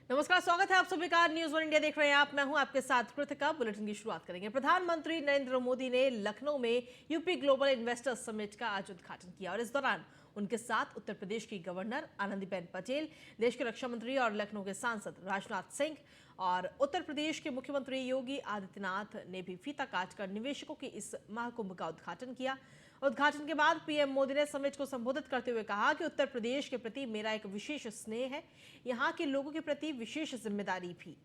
नमस्कार, स्वागत है आप सभी का। न्यूज़ वन इंडिया देख रहे हैं आप। मैं हूं आपके साथ कृतिका। बुलेटिन की शुरुआत करेंगे। प्रधानमंत्री नरेंद्र मोदी ने लखनऊ में यूपी ग्लोबल इन्वेस्टर्स समिट का आज उद्घाटन किया और इस दौरान उनके साथ उत्तर प्रदेश की गवर्नर आनंदीबेन पटेल, देश के रक्षा मंत्री और लखनऊ के सांसद राजनाथ सिंह और उत्तर प्रदेश के मुख्यमंत्री योगी आदित्यनाथ ने भी फीता काटकर निवेशकों की इस महाकुंभ का उद्घाटन किया। उद्घाटन के बाद पीएम मोदी ने समिट को संबोधित करते हुए कहा कि उत्तर प्रदेश के प्रति मेरा एक विशेष स्नेह है, यहाँ के लोगों के प्रति विशेष जिम्मेदारी भी।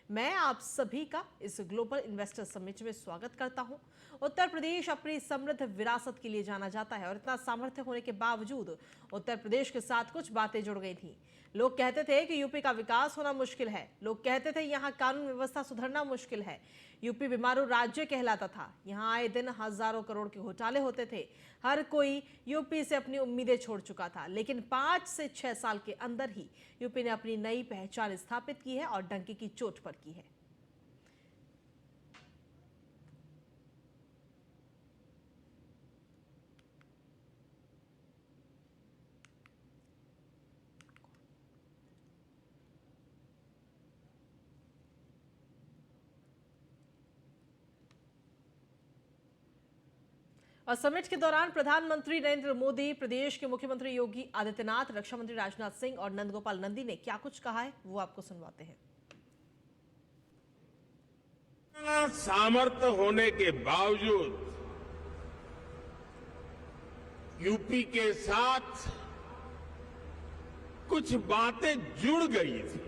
मैं आप सभी का इस ग्लोबल इन्वेस्टर समिट में स्वागत करता हूं। उत्तर प्रदेश अपनी समृद्ध विरासत के लिए जाना जाता है और इतना सामर्थ्य होने के बावजूद उत्तर प्रदेश के साथ कुछ बातें जुड़ गई थीं। लोग कहते थे कि यूपी का विकास होना मुश्किल है, लोग कहते थे यहाँ कानून व्यवस्था सुधरना मुश्किल है, यूपी बीमारू राज्य कहलाता था, यहाँ आए दिन हजारों करोड़ के घोटाले होते थे, हर कोई यूपी से अपनी उम्मीदें छोड़ चुका था। लेकिन 5 से 6 साल के अंदर ही यूपी ने अपनी नई पहचान स्थापित की है और डंके की चोट पर की है। और समिट के दौरान प्रधानमंत्री नरेंद्र मोदी, प्रदेश के मुख्यमंत्री योगी आदित्यनाथ, रक्षा मंत्री राजनाथ सिंह और नंदगोपाल नंदी ने क्या कुछ कहा है वो आपको सुनवाते हैं। सामर्थ्य होने के बावजूद यूपी के साथ कुछ बातें जुड़ गई थी।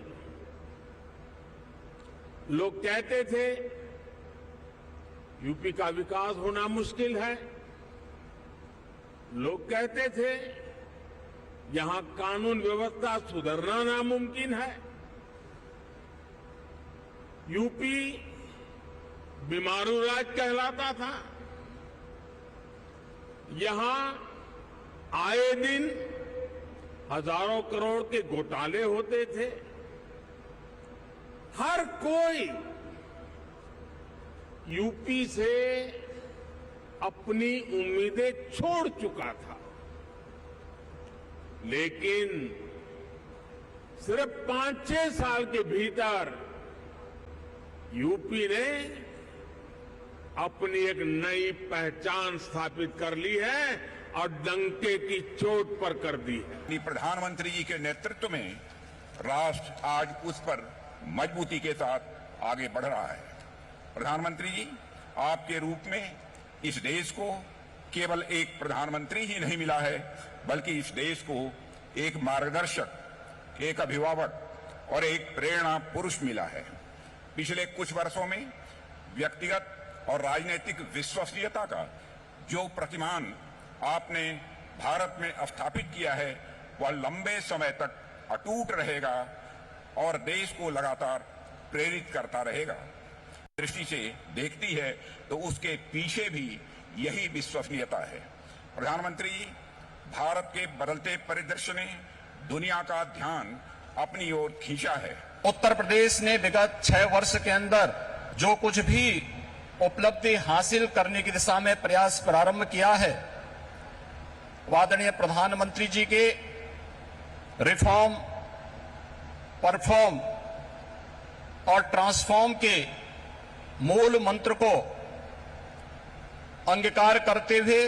लोग कहते थे यूपी का विकास होना मुश्किल है, लोग कहते थे यहां कानून व्यवस्था सुधरना नामुमकिन है, यूपी बीमारू राज्य कहलाता था, यहां आए दिन हजारों करोड़ के घोटाले होते थे, हर कोई यूपी से अपनी उम्मीदें छोड़ चुका था। लेकिन सिर्फ 5-6 साल के भीतर यूपी ने अपनी एक नई पहचान स्थापित कर ली है और डंके की चोट पर कर दी है। प्रधानमंत्री जी के नेतृत्व में राष्ट्र आज उस पर मजबूती के साथ आगे बढ़ रहा है। प्रधानमंत्री जी, आपके रूप में इस देश को केवल एक प्रधानमंत्री ही नहीं मिला है, बल्कि इस देश को एक मार्गदर्शक, एक अभिभावक और एक प्रेरणा पुरुष मिला है। पिछले कुछ वर्षों में व्यक्तिगत और राजनीतिक विश्वसनीयता का जो प्रतिमान आपने भारत में स्थापित किया है, वह लंबे समय तक अटूट रहेगा और देश को लगातार प्रेरित करता रहेगा। दृष्टि से देखती है तो उसके पीछे भी यही विश्वसनीयता है। प्रधानमंत्री जी, भारत के बदलते परिदृश्य ने दुनिया का ध्यान अपनी ओर खींचा है। उत्तर प्रदेश ने विगत 6 वर्ष के अंदर जो कुछ भी उपलब्धि हासिल करने की दिशा में प्रयास प्रारंभ किया है, आदरणीय प्रधानमंत्री जी के रिफॉर्म, परफॉर्म और ट्रांसफॉर्म के मूल मंत्र को अंगीकार करते हुए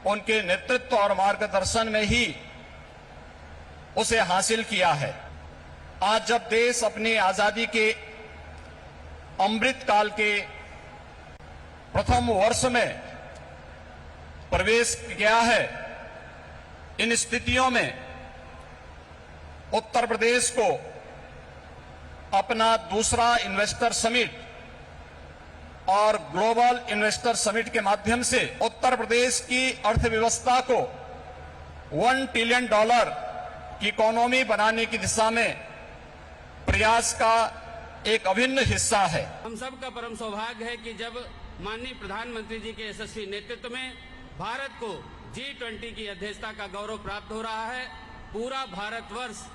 उनके नेतृत्व और मार्गदर्शन में ही उसे हासिल किया है। आज जब देश अपनी आजादी के अमृत काल के प्रथम वर्ष में प्रवेश किया है, इन स्थितियों में उत्तर प्रदेश को अपना दूसरा इन्वेस्टर समिट और ग्लोबल इन्वेस्टर समिट के माध्यम से उत्तर प्रदेश की अर्थव्यवस्था को $1 ट्रिलियन की इकोनॉमी बनाने की दिशा में प्रयास का एक अभिन्न हिस्सा है। हम सब का परम सौभाग्य है कि जब माननीय प्रधानमंत्री जी के यशस्वी नेतृत्व में भारत को G20 की अध्यक्षता का गौरव प्राप्त हो रहा है। पूरा भारतवर्ष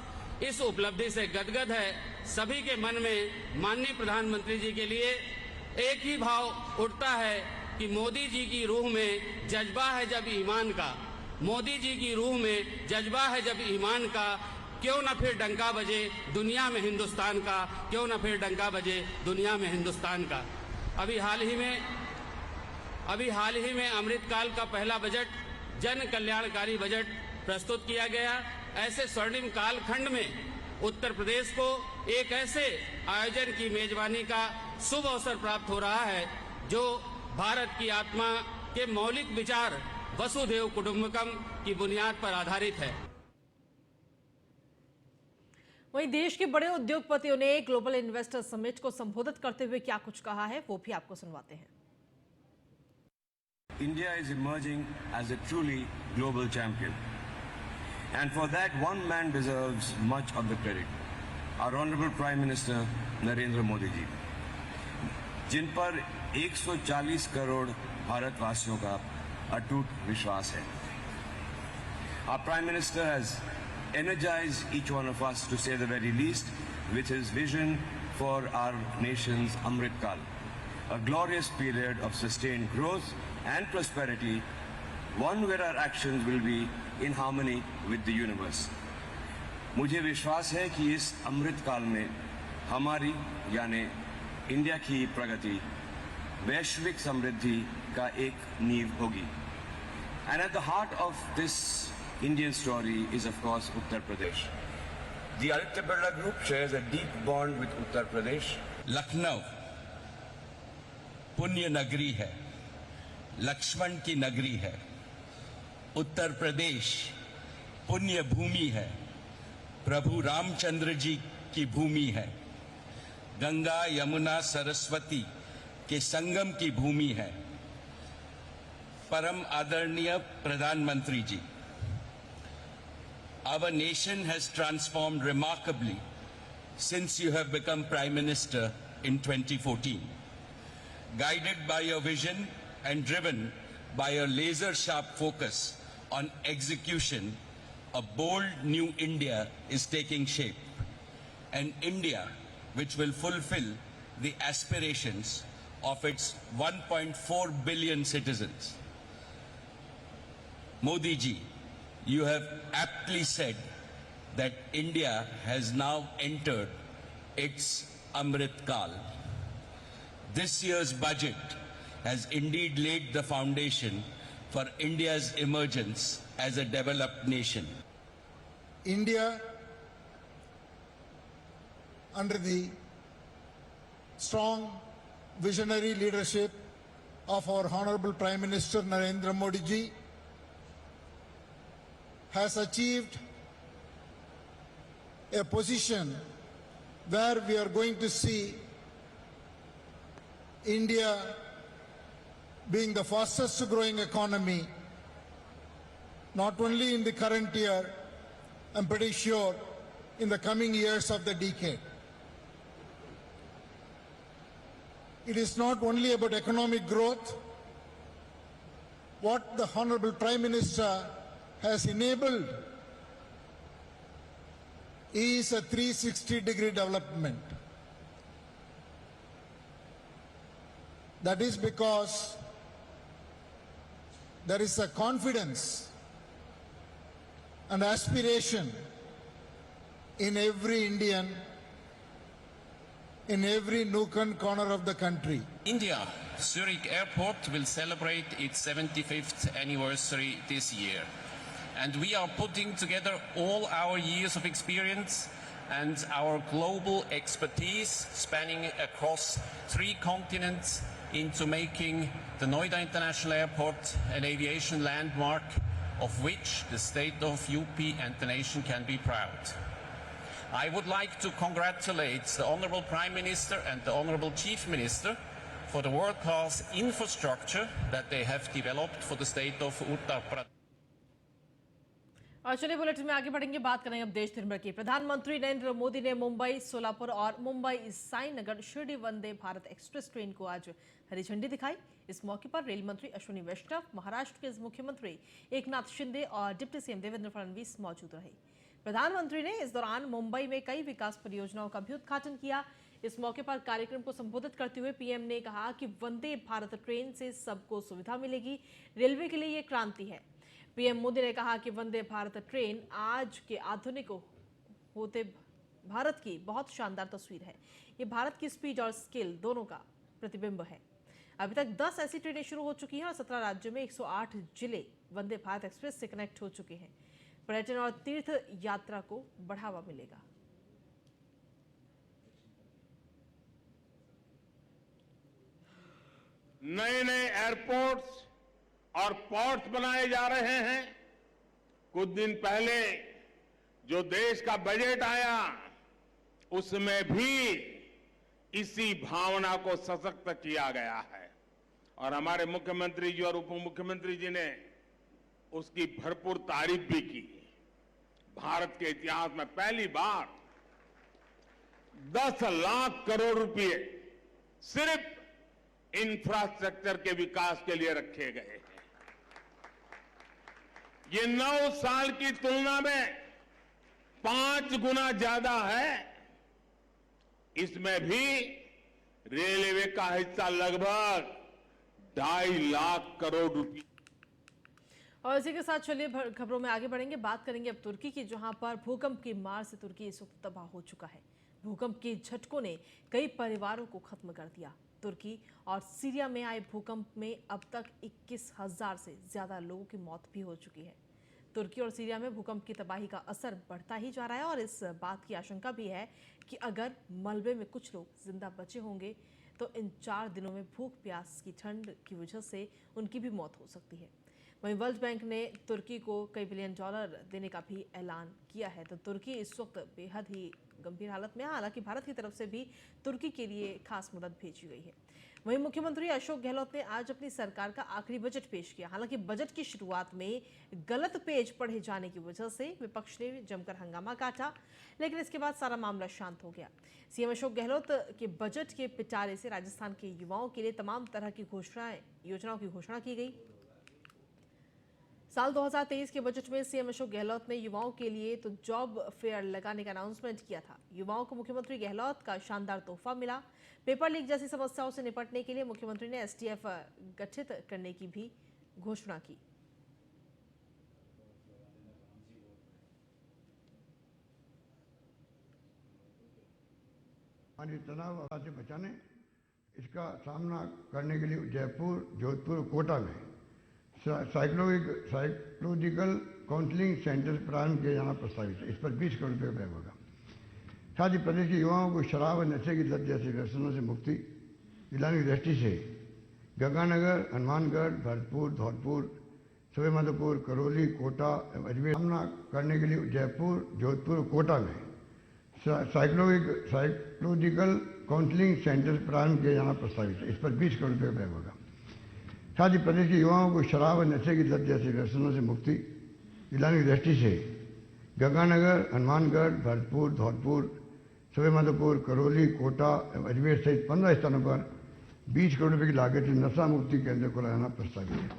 इस उपलब्धि से गदगद है। सभी के मन में माननीय प्रधानमंत्री जी के लिए एक ही भाव उठता है कि मोदी जी की रूह में जज्बा है जब ईमान का, मोदी जी की रूह में जज्बा है जब ईमान का, क्यों न फिर डंका बजे दुनिया में हिंदुस्तान का, क्यों न फिर डंका बजे दुनिया में हिंदुस्तान का। अभी हाल ही में अमृतकाल का पहला बजट, जन कल्याणकारी बजट प्रस्तुत किया गया। ऐसे स्वर्णिम कालखंड में उत्तर प्रदेश को एक ऐसे आयोजन की मेजबानी का शुभ अवसर प्राप्त हो रहा है जो भारत की आत्मा के मौलिक विचार वसुधैव कुटुंबकम की बुनियाद पर आधारित है। वहीं देश के बड़े उद्योगपतियों ने ग्लोबल इन्वेस्टर समिट को संबोधित करते हुए क्या कुछ कहा है, वो भी आपको सुनवाते हैं। India is emerging as a truly global champion. And for that, one man deserves much of the credit. Our Honorable Prime Minister Narendra Modi ji, जिन पर 140 करोड़ भारतवासियों का अटूट विश्वास है। Our Prime Minister has energized each one of us, to say the very least, with his vision for our nation's Amrit Kal, a glorious period of sustained growth and prosperity, one where our actions will be in harmony with the universe. मुझे विश्वास है कि इस अमृत काल में हमारी यानी India की प्रगति वैश्विक समृद्धि का एक नींव होगी। And at the heart of this Indian story is of course Uttar Pradesh. The Aditya Birla Group shares a deep bond with Uttar Pradesh. Lucknow पुण्य नगरी है, लक्ष्मण की नगरी है। उत्तर प्रदेश पुण्य भूमि है, प्रभु रामचंद्र जी की भूमि है। गंगा यमुना सरस्वती के संगम की भूमि है। परम आदरणीय प्रधानमंत्री जी, our nation has transformed remarkably since you have become Prime Minister in 2014. Guided by your vision and driven by a laser-sharp focus on execution, a bold new India is taking shape. An India which will fulfill the aspirations of its 1.4 billion citizens. Modi ji, you have aptly said that India has now entered its Amrit Kal. This year's budget has indeed laid the foundation for India's emergence as a developed nation. India, under the strong visionary leadership of our Honorable Prime Minister Narendra Modi ji, has achieved a position where we are going to see India being the fastest growing economy, not only in the current year, I'm pretty sure in the coming years of the decade. It is not only about economic growth. What the Honorable Prime Minister has enabled is a 360-degree development. That is because there is a confidence and aspiration in every Indian, in every nook and corner of the country. India Zurich Airport will celebrate its 75th anniversary this year. And we are putting together all our years of experience and our global expertise spanning across 3 continents into making the Noida International Airport an aviation landmark of which the state of UP and the nation can be proud. I would like to congratulate the Honorable Prime Minister and the Honorable Chief Minister for the world-class infrastructure that they have developed for the state of Uttar Pradesh. और चलिए bulletin में आगे बढ़ेंगे, बात करेंगे अब देश दिन भर की। प्रधानमंत्री नरेंद्र मोदी ने मुंबई, सोलापुर और मुंबई साईनगर शिरडी वंदे भारत एक्सप्रेस ट्रेन को आज हरी झंडी दिखाई। इस मौके पर रेल मंत्री अश्विनी वैष्णव, महाराष्ट्र के मुख्यमंत्री एकनाथ शिंदे और डिप्टी सीएम देवेंद्र फडणवीस मौजूद रहे। प्रधानमंत्री ने इस दौरान मुंबई में कई विकास परियोजनाओं का भी उद्घाटन किया। इस मौके पर कार्यक्रम को संबोधित करते हुए पीएम ने कहा कि वंदे भारत ट्रेन से सबको सुविधा मिलेगी, रेलवे के लिए ये क्रांति है। पीएम मोदी ने कहा कि वंदे भारत ट्रेन आज के आधुनिक होते भारत की बहुत शानदार तस्वीर है। ये भारत की स्पीड और स्किल दोनों का प्रतिबिंब है। अभी तक 10 ऐसी ट्रेनें शुरू हो चुकी हैं और 17 राज्यों में 108 जिले वंदे भारत एक्सप्रेस से कनेक्ट हो चुके हैं। पर्यटन और तीर्थ यात्रा को बढ़ावा मिलेगा। नए नए एयरपोर्ट्स और पोर्ट्स बनाए जा रहे हैं। कुछ दिन पहले जो देश का बजट आया उसमें भी इसी भावना को सशक्त किया गया है और हमारे मुख्यमंत्री जी और उप मुख्यमंत्री जी ने उसकी भरपूर तारीफ भी की। भारत के इतिहास में पहली बार 10 लाख करोड़ रुपए सिर्फ इंफ्रास्ट्रक्चर के विकास के लिए रखे गए हैं। ये 9 साल की तुलना में 5 गुना ज्यादा है। इसमें भी रेलवे का हिस्सा लगभग 2.5 लाख करोड़ रुपए। और इसी के साथ चलिए खबरों में आगे बढ़ेंगे। बात करेंगे अब तुर्की की, जहां पर भूकंप की मार से तुर्की इस वक्त तबाह हो चुका है। भूकंप के झटकों ने कई परिवारों को खत्म कर दिया। तुर्की और सीरिया में आए भूकंप में अब तक 21,000 से ज्यादा लोगों की मौत भी हो चुकी है। तुर्की और सीरिया में भूकंप की तबाही का असर बढ़ता ही जा रहा है और इस बात की आशंका भी है कि अगर मलबे में कुछ लोग जिंदा बचे होंगे तो इन 4 दिनों में भूख प्यास की ठंड की वजह से उनकी भी मौत हो सकती है। वहीं वर्ल्ड बैंक ने तुर्की को कई बिलियन डॉलर देने का भी ऐलान किया है। तो तुर्की इस वक्त बेहद ही गंभीर हालत में है। हालांकि भारत की तरफ से भी तुर्की के लिए खास मदद भेजी गई है। वहीं मुख्यमंत्री अशोक गहलोत ने आज अपनी सरकार का आखिरी बजट पेश किया। हालांकि बजट की शुरुआत में गलत पेज पढ़े जाने की वजह से विपक्ष ने जमकर हंगामा काटा, लेकिन इसके बाद सारा मामला शांत हो गया। सीएम अशोक गहलोत के बजट के पिटारे से राजस्थान के युवाओं के लिए तमाम तरह की योजनाओं की घोषणा की गई। साल 2023 के बजट में सीएम अशोक गहलोत ने युवाओं के लिए तो जॉब फेयर लगाने का अनाउंसमेंट किया था। युवाओं को मुख्यमंत्री गहलोत का शानदार तोहफा मिला। पेपर लीक जैसी समस्याओं से निपटने के लिए मुख्यमंत्री ने एसटीएफ गठित करने की भी घोषणा की। हमारी तनाव से बचाने इसका सामना करने के लिए जयपुर, जोधपुर, कोटा में साइकोलॉजिकल काउंसलिंग सेंटर प्रारंभ किए जाना प्रस्तावित है। इस पर 20 करोड़ रुपये व्यय होगा। साथ ही प्रदेश के युवाओं को शराब और नशे की लत जैसे व्यसनों से मुक्ति दिलाने की दृष्टि से गंगानगर, हनुमानगढ़, भरतपुर, धौलपुर, सवाईमाधोपुर, करौली, कोटा, अजमेर सामना करने के लिए जयपुर, जोधपुर, कोटा में साइकोलॉजिकल काउंसलिंग सेंटर प्रारंभ किए जाना प्रस्तावित है। इस पर 20 करोड़ रुपये व्यय होगा। साथ ही प्रदेश के युवाओं को शराब और नशे की लत जैसे व्यसनों से मुक्ति दिलाने की दृष्टि से गंगानगर, हनुमानगढ़, भरतपुर, धौलपुर, सवाईमाधोपुर, करौली, कोटा, अजमेर सहित 15 स्थानों पर 20 करोड़ रुपये की लागत से नशा मुक्ति केंद्र को लगाना प्रस्तावित है।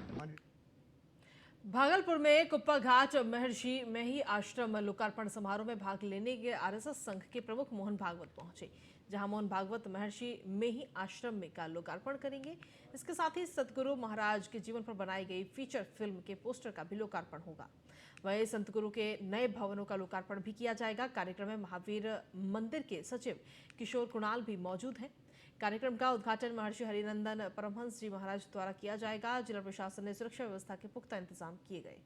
भागलपुर में कुप्पा घाट महर्षि मेही आश्रम लोकार्पण समारोह में भाग लेने के आरएसएस संघ के प्रमुख मोहन भागवत पहुंचे, जहां मोहन भागवत महर्षि मेही आश्रम में का लोकार्पण करेंगे। इसके साथ ही सतगुरु महाराज के जीवन पर बनाई गई फीचर फिल्म के पोस्टर का भी लोकार्पण होगा। वहीं संत गुरु के नए भवनों का लोकार्पण भी किया जाएगा। कार्यक्रम में महावीर मंदिर के सचिव किशोर कुणाल भी मौजूद हैं। कार्यक्रम का उद्घाटन महर्षि हरिनंदन परमहंस जी महाराज द्वारा किया जाएगा। जिला प्रशासन ने सुरक्षा व्यवस्था के पुख्ता इंतजाम किए गए।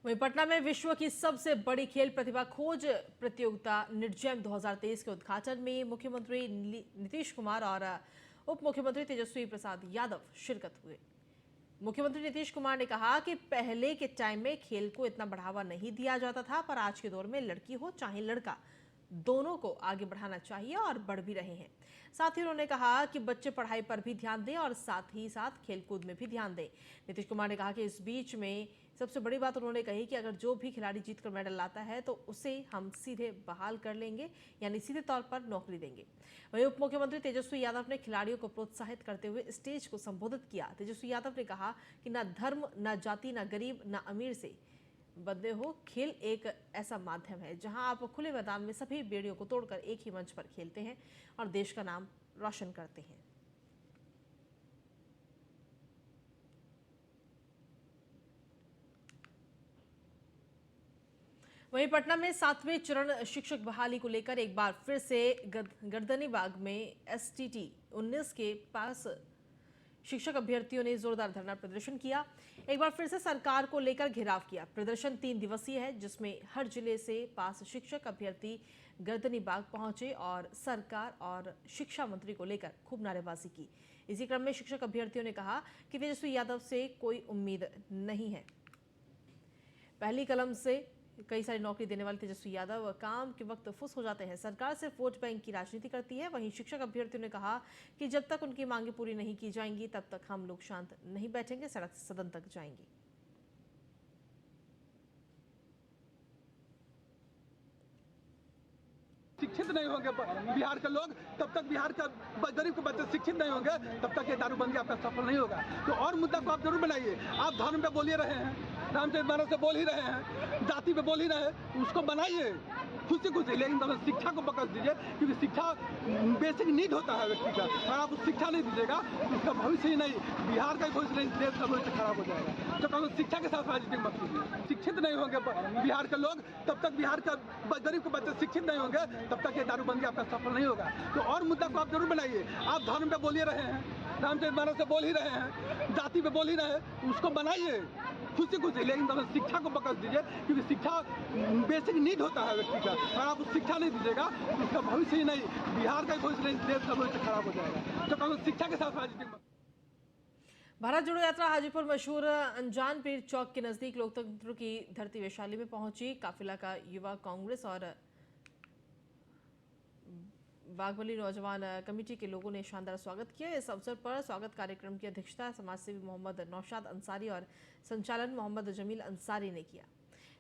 वहीं पटना में विश्व की सबसे बड़ी खेल प्रतिभा खोज प्रतियोगिता निडजैम 2023 के उद्घाटन में मुख्यमंत्री नीतीश कुमार और उप मुख्यमंत्री तेजस्वी प्रसाद यादव शिरकत हुए। मुख्यमंत्री नीतीश कुमार ने कहा कि पहले के टाइम में खेल को इतना बढ़ावा नहीं दिया जाता था, पर आज के दौर में लड़की हो चाहे लड़का, दोनों को आगे बढ़ाना चाहिए और बढ़ भी रहे हैं। साथ ही उन्होंने कहा कि बच्चे पढ़ाई पर भी ध्यान दें और साथ ही साथ खेलकूद में भी ध्यान दें। नीतीश कुमार ने कहा कि इस बीच में सबसे बड़ी बात उन्होंने कही कि अगर जो भी खिलाड़ी जीतकर मेडल लाता है तो उसे हम सीधे बहाल कर लेंगे, यानी सीधे तौर पर नौकरी देंगे। वहीं उप मुख्यमंत्री तेजस्वी यादव ने खिलाड़ियों को प्रोत्साहित करते हुए स्टेज को संबोधित किया। तेजस्वी यादव ने कहा कि ना धर्म, ना जाति, ना गरीब, ना अमीर से बंधे हो। खेल एक ऐसा माध्यम है जहां आप खुले मैदान में सभी बेड़ियों को तोड़कर एक ही मंच पर खेलते हैं और देश का नाम रोशन करते हैं। वहीं पटना में 7वें चरण शिक्षक बहाली को लेकर एक बार फिर से गर्दनीबाग में STT 19 के पास शिक्षक अभ्यर्थियों ने जोरदार धरना प्रदर्शन किया। एक बार फिर से सरकार को लेकर घेराव किया। प्रदर्शन 3 दिवसीय है, जिसमें हर जिले से पास शिक्षक अभ्यर्थी गर्दनीबाग पहुंचे और सरकार और शिक्षा मंत्री को लेकर खूब नारेबाजी की। इसी क्रम में शिक्षक अभ्यर्थियों ने कहा कि तेजस्वी यादव से कोई उम्मीद नहीं है। पहली कलम से कई सारी नौकरी देने वाले तेजस्वी यादव काम के वक्त फुस हो जाते हैं। सरकार सिर्फ वोट बैंक की राजनीति करती है। वहीं शिक्षक अभ्यर्थियों ने कहा कि जब तक उनकी मांगे पूरी नहीं की जाएंगी तब तक हम लोग शांत नहीं बैठेंगे, सड़क से सदन तक जाएंगे। शिक्षित नहीं होंगे बिहार के लोग, तब तक बिहार का गरीब के बच्चे शिक्षित नहीं होंगे, तब तक ये दारूबंदी आपका सफल नहीं होगा। तो और मुद्दा को आप जरूर बनाइए। आप धर्म पे बोल ही रहे हैं, रामचरित मानस से बोल ही रहे हैं, जाति पे बोल ही रहे हैं, उसको बनाइए खुशी खुशी, लेकिन तब शिक्षा को पकड़ दीजिए, क्योंकि शिक्षा बेसिक नीड होता है व्यक्ति का। अगर आप शिक्षा नहीं दीजिएगा तो उसका भविष्य ही नहीं, बिहार का भविष्य नहीं, देश का भविष्य खराब हो जाएगा। तो कभी शिक्षा के साथ राजनीति मत कीजिए। शिक्षित नहीं होंगे बिहार के लोग, तब तक बिहार का गरीब के बच्चे शिक्षित नहीं होंगे, तब तक ये दारूबंदी आपका सफल नहीं होगा। तो और मुद्दा को आप जरूर बनाइए। आप धर्म पे बोल ही रहे हैं, रामचरित मानस से बोल ही रहे हैं, जाति पे बोल ही रहे हैं, उसको बनाइए खुशी खुशी, लेकिन तब शिक्षा को पकड़ दीजिए, क्योंकि शिक्षा बेसिक नीड होता है व्यक्ति का। अगर आप शिक्षा नहीं दीजिएगा तो उसका भविष्य ही नहीं, बिहार का भविष्य नहीं, देश का भविष्य खराब हो जाएगा। तो कभी शिक्षा के साथ राजनीति मत। भारत जोड़ो यात्रा हाजीपुर मशहूर अनजान पीर चौक के नजदीक लोकतंत्र की धरती वैशाली में पहुंची। काफिला का युवा कांग्रेस और बागवली नौजवान कमेटी के लोगों ने शानदार स्वागत किया। इस अवसर पर स्वागत कार्यक्रम की अध्यक्षता समाजसेवी मोहम्मद नौशाद अंसारी और संचालन मोहम्मद जमील अंसारी ने किया,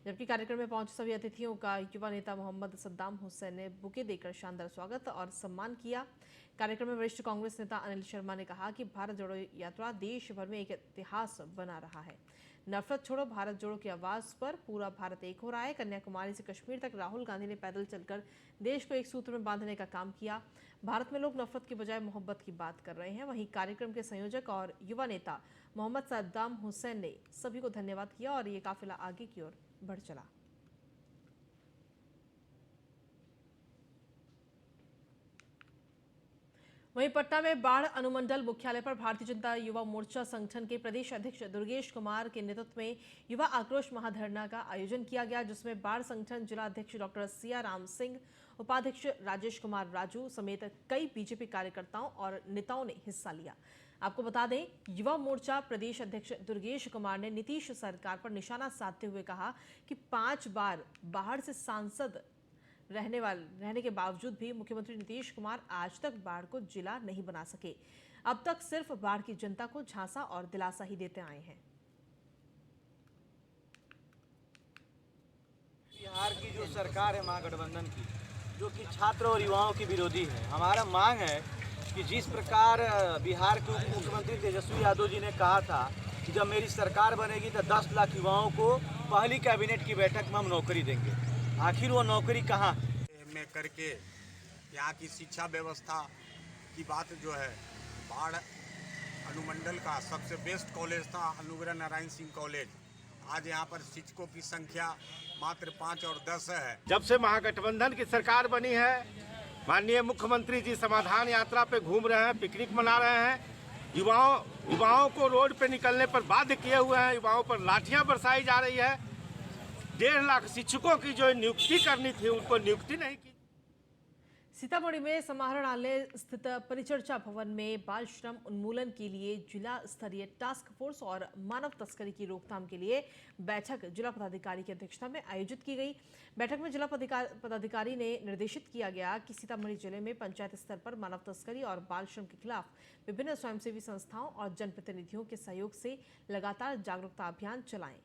जबकि कार्यक्रम में पहुंचे सभी अतिथियों का युवा नेता मोहम्मद सद्दाम हुसैन ने बुके देकर शानदार स्वागत और सम्मान किया। कार्यक्रम में वरिष्ठ कांग्रेस नेता अनिल शर्मा ने कहा कि भारत जोड़ो यात्रा देश भर में एक इतिहास बना रहा है। नफरत छोड़ो भारत जोड़ो की आवाज पर पूरा भारत एक हो रहा है। कन्याकुमारी से कश्मीर तक राहुल गांधी ने पैदल चलकर देश को एक सूत्र में बांधने का काम किया। भारत में लोग नफरत की बजाय मोहब्बत की बात कर रहे हैं। वहीं कार्यक्रम के संयोजक और युवा नेता मोहम्मद सद्दाम हुसैन ने सभी को धन्यवाद किया और ये काफिला आगे की ओर बढ़ चला। वहीं पटना में बाढ़ अनुमंडल मुख्यालय पर भारतीय जनता युवा मोर्चा संगठन के प्रदेश अध्यक्ष दुर्गेश कुमार के नेतृत्व में युवा आक्रोश महाधरना का आयोजन किया गया, जिसमें बाढ़ संगठन जिला अध्यक्ष डॉक्टर सिया राम सिंह, उपाध्यक्ष राजेश कुमार राजू समेत कई बीजेपी कार्यकर्ताओं और नेताओं ने हिस्सा लिया। आपको बता दें, युवा मोर्चा प्रदेश अध्यक्ष दुर्गेश कुमार ने नीतीश सरकार पर निशाना साधते हुए कहा कि 5 बार बाढ़ से सांसद रहने के बावजूद भी मुख्यमंत्री नीतीश कुमार आज तक बाढ़ को जिला नहीं बना सके। अब तक सिर्फ बाढ़ की जनता को झांसा और दिलासा ही देते आए हैं। बिहार की जो सरकार है महागठबंधन की, जो कि छात्र और युवाओं की विरोधी है, हमारा मांग है कि जिस प्रकार बिहार के उप मुख्यमंत्री तेजस्वी यादव जी ने कहा था कि जब मेरी सरकार बनेगी तो 10 लाख युवाओं को पहली कैबिनेट की बैठक में हम नौकरी देंगे, आखिर वो नौकरी कहाँ में करके यहाँ की शिक्षा व्यवस्था की बात जो है, बाढ़ अनुमंडल का सबसे बेस्ट कॉलेज था अनुग्रह नारायण सिंह कॉलेज, आज यहाँ पर शिक्षकों की संख्या मात्र 5 और 10 है। जब से महागठबंधन की सरकार बनी है, माननीय मुख्यमंत्री जी समाधान यात्रा पे घूम रहे हैं, पिकनिक मना रहे हैं, युवाओं को रोड पे निकलने पर बाध्य किए हुए हैं, युवाओं पर लाठियां बरसाई जा रही है। 1.5 लाख शिक्षकों की जो नियुक्ति करनी थी उनको नियुक्ति नहीं की। सीतामढ़ी में समाहरणालय स्थित परिचर्चा भवन में बाल श्रम उन्मूलन के लिए जिला स्तरीय टास्क फोर्स और मानव तस्करी की रोकथाम के लिए बैठक जिला पदाधिकारी की अध्यक्षता में आयोजित की गई। बैठक में जिला पदाधिकारी ने निर्देशित किया गया कि सीतामढ़ी जिले में पंचायत स्तर पर मानव तस्करी और बाल श्रम के खिलाफ विभिन्न स्वयंसेवी संस्थाओं और जनप्रतिनिधियों के सहयोग से लगातार जागरूकता अभियान चलाएं।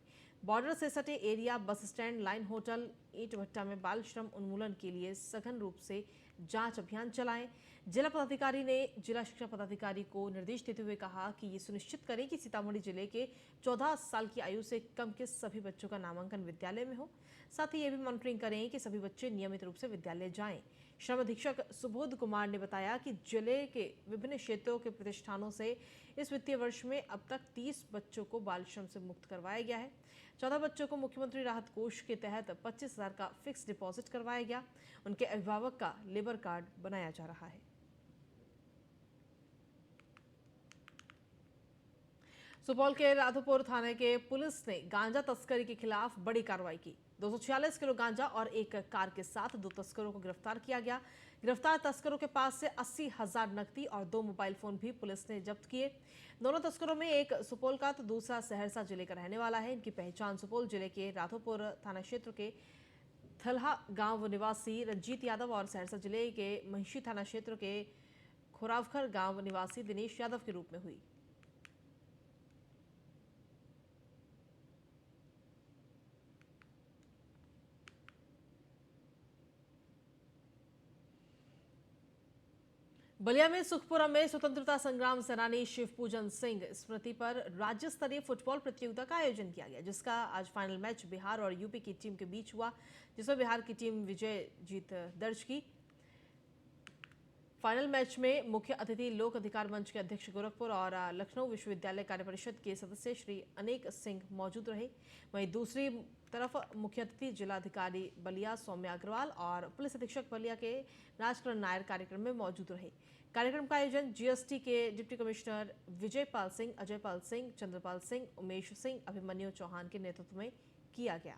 बॉर्डर से सटे area, bus stand, line hotel, ईंट भट्टा में बाल श्रम उन्मूलन के लिए सघन रूप से जांच अभियान चलाएं। जिला पदाधिकारी ने जिला शिक्षा पदाधिकारी को निर्देश देते हुए कहा कि ये सुनिश्चित करें कि सीतामढ़ी जिले के 14 साल की आयु से कम के सभी बच्चों का नामांकन विद्यालय में हो। साथ ही ये भी मॉनिटरिंग करें कि सभी बच्चे नियमित रूप से विद्यालय जाएं। श्रम अधीक्षक सुबोध कुमार ने बताया कि जिले के विभिन्न क्षेत्रों के प्रतिष्ठानों से इस वित्तीय वर्ष में अब तक 30 बच्चों को बाल श्रम से मुक्त करवाया गया है। 14 बच्चों को मुख्यमंत्री राहत कोष के तहत 25,000 का फिक्स डिपॉजिट करवाया गया। उनके अभिभावक का लेबर कार्ड बनाया जा रहा है। सुपौल के राधोपुर थाने के पुलिस ने गांजा तस्करी के खिलाफ बड़ी कार्रवाई की। 246 किलो गांजा और एक कार के साथ 2 तस्करों को गिरफ्तार किया गया। गिरफ्तार तस्करों के पास से 80,000 नकदी और 2 मोबाइल फोन भी पुलिस ने जब्त किए। दोनों तस्करों में एक सुपौल का तो दूसरा सहरसा जिले का रहने वाला है। इनकी पहचान सुपौल जिले के राधोपुर थाना क्षेत्र के थलहा गांव निवासी रंजीत यादव और सहरसा जिले के महिषी थाना क्षेत्र के खोरावखर गांव निवासी दिनेश यादव के रूप में हुई। बलिया में सुखपुरा में स्वतंत्रता संग्राम सेनानी शिवपूजन सिंह स्मृति पर राज्य स्तरीय फुटबॉल प्रतियोगिता का आयोजन किया गया, जिसका आज फाइनल मैच बिहार और यूपी की टीम के बीच हुआ, जिसमें बिहार की टीम विजय जीत दर्ज की। फाइनल मैच में मुख्य अतिथि लोक अधिकार मंच के अध्यक्ष गोरखपुर और लखनऊ विश्वविद्यालय कार्य परिषद के सदस्य श्री अनेक सिंह मौजूद रहे। वहीं दूसरी तरफ मुख्य अतिथि जिलाधिकारी बलिया सौम्या अग्रवाल और पुलिस अधीक्षक बलिया के राजकरण नायर कार्यक्रम में मौजूद रहे। कार्यक्रम का आयोजन जीएसटी के डिप्टी कमिश्नर विजय पाल सिंह, अजय पाल सिंह, चंद्रपाल सिंह, उमेश सिंह, अभिमन्यु चौहान के नेतृत्व में किया गया।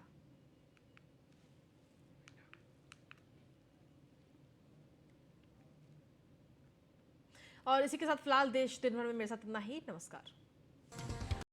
और इसी के साथ फिलहाल देश दिन भर में मेरे साथ इतना ही। नमस्कार।